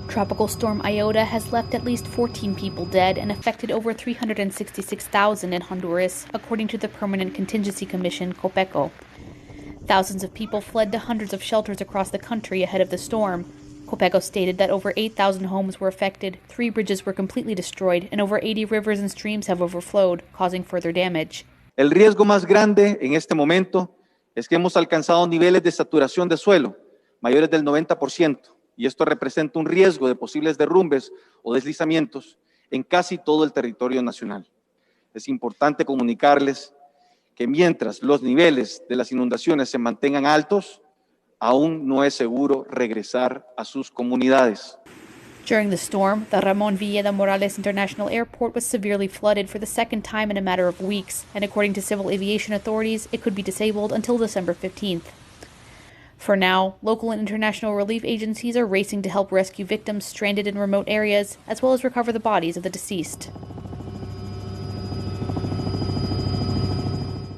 Tropical storm Iota has left at least 14 people dead and affected over 366,000 in Honduras, according to the Permanent Contingency Commission, COPECO. Thousands of people fled to hundreds of shelters across the country ahead of the storm. COPECO stated that over 8,000 homes were affected, 3 bridges were completely destroyed, and over 80 rivers and streams have overflowed, causing further damage. El riesgo más grande en este momento es que hemos alcanzado niveles de saturación de suelo mayores del 90%, y esto representa un riesgo de posibles derrumbes o deslizamientos en casi todo el territorio nacional. Es importante comunicarles que mientras los niveles de las inundaciones se mantengan altos, aún no es seguro regresar a sus comunidades. During the storm, the Ramon Villeda Morales International Airport was severely flooded for the second time in a matter of weeks, and according to civil aviation authorities, it could be disabled until December 15th. For now, local and international relief agencies are racing to help rescue victims stranded in remote areas, as well as recover the bodies of the deceased.